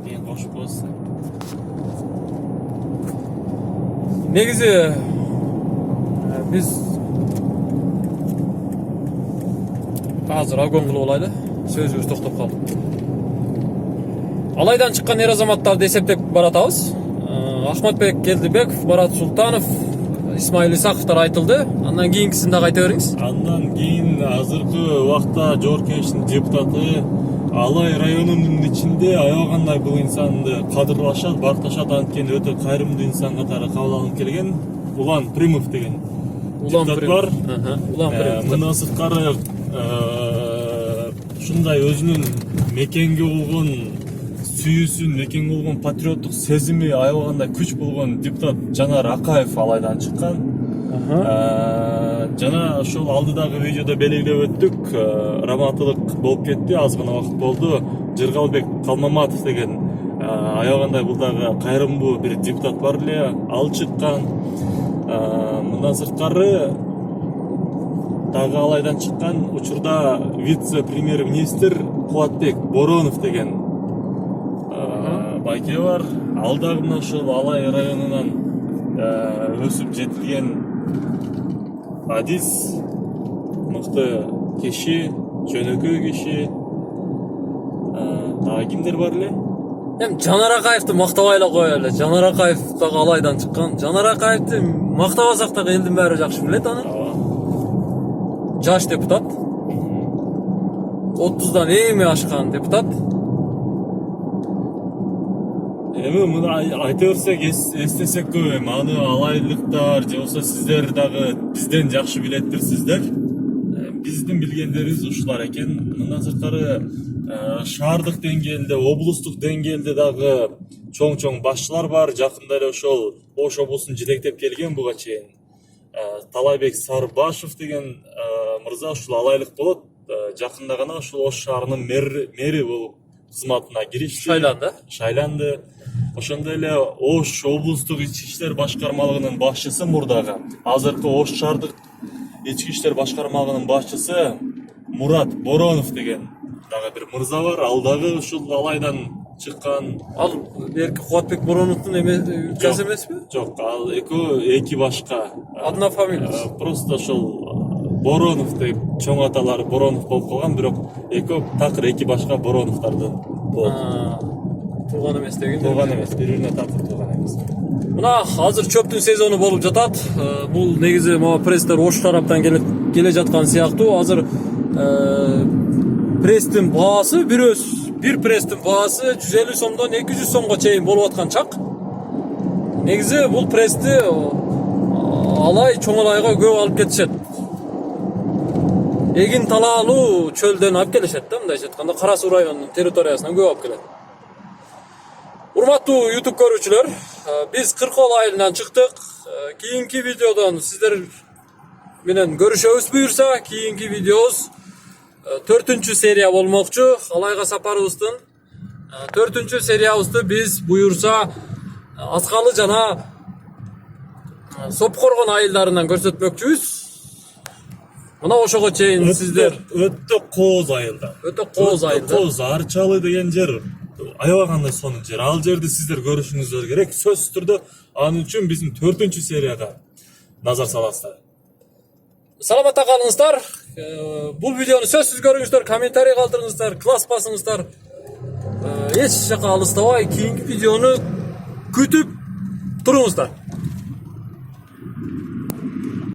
Keyin qo'shib qo'yasiz. Negizi biz hozir agon qilib olaylik. Sözümüz to'xtab qoldi. Alaydan chiqqan er azamattарды эсептеп баратабыз. Ахматбек Келдибеков, Марат Султанов, Исмаил Исаковтар айтылды. Андан кийинкисин дагы айта бериңиз. Андан кийин азыркы убакта Жогорку Кеңештин депутаты Алай районунун ичинде аябагандай бул инсанды кадырлашат, бакташат, анткени өтө кайрымдуу инсан катары кабыл алынып келген Улан Примов деген депутат бар. Улан Примов. Мындан сырткары ушундай өзүнүн мекенге болгон сүйүүсүн, мекенге болгон патриоттук сезими аябагандай күч болгон депутат Жанар Акаев Алайдан чыккан. Жана ошол алдыдагы видеодо белгилеп өттүк, раматылык болуп кетти, аз гана убакыт болду. Жыргалбек Калмаматов деген аябагандай бул дагы кайрымдуу бир депутат бар эле, ал чыккан. Мындан сырткары дагы Алайдан чыккан учурда вице-премьер-министр Кубатбек Боронов деген байке бар. Ал дагы мына ошол Алай районунан өсүп жетилген адис, мыкты киши, жөнөкөй киши. Дагы кимдер бар эле? Эми Жанар Акаевди мактабай эле коелу. Жанар Акаев дагы Алайдан чыккан. Жанар Акаевди мактабасак дагы элдин баары жакшы билет аны. Жаш депутат. 30дан эми ашкан депутат. Эми муну айта берсек, эстесек көп, эми аны алайлыктар же болсо сиздер дагы бизден жакшы билеттирсиздер. Биздин билгендерибиз ушулар экен. Мындан сырткары шаардык деңгээлде, облустук деңгээлде дагы чоң башчылар бар. Жакында эле ошол Ош облусун жетектеп келген буга чейин Талайбек Сарбашев деген мырза ушул алайлык болот. Жакында гана ушул Ош шаарынын мэри болуп кызматына киришти. Шайланды. Ошондой эле Ош облустук ички иштер башкармалыгынын башчысы мурдагы, азыркы Ош шаардык ички иштер башкармалыгынын башчысы Мурат Боронов деген дагы бир мырза бар. Ал дагы ушул Алайдан чыккан. Ал берки Кубатбек Бороновдун укасы эмеспи? Жок, ал эки башка. Одна фамилия. Просто ошол Боронов деп чоң аталары Боронов болуп калган, бирок такыр эки башка Бороновдордун болот. Тууган эмес деген. Тууган эмес, бири-бирине такыр тууган эмес. Мына азыр чөптүн сезону болуп жатат. Бул негизи могу пресстер Ош тараптан келе жаткан сыяктуу. Азыр пресстин баасы бир пресстин баасы 150 сомдон 200 сомго чейин болуп аткан чак. Негизи бул прессти Алай чоң Алайга көп алып кетишет. Эгин талаалуу чөлдөн алып келишет да, мындайча айтканда Кара Суу районунун территориясынан көп алып келет. Урматтуу YouTube көрүүчүлөр, биз Кыркол айылынан чыктык. Кийинки видеодон сиздер менен көрүшөбүз буюрса, кийинки видеобуз 4-серия болмокчу. Алайга сапарыбыздын 4-сериябызды биз буюрса Аскалы жана Сопкоргон айылдарынан көрсөтмөкчүбүз. Мына ошого чейин сиздер өтө кооз айылда. Өтө кооз айылда. Кооз Арчалы деген жер аябагандай сонун жер. Ал жерди сиздер көрүшүңүздөр керек. Сөзсүз түрдө анын үчүн биздин 4-серияга назар саласыздар. Саламатта калыңыздар. Бул видеону сөзсүз көрүңүздөр, комментарий калтырыңыздар, класс басыңыздар. Эч жака алыстабай кийинки видеону күтүп туруңуздар.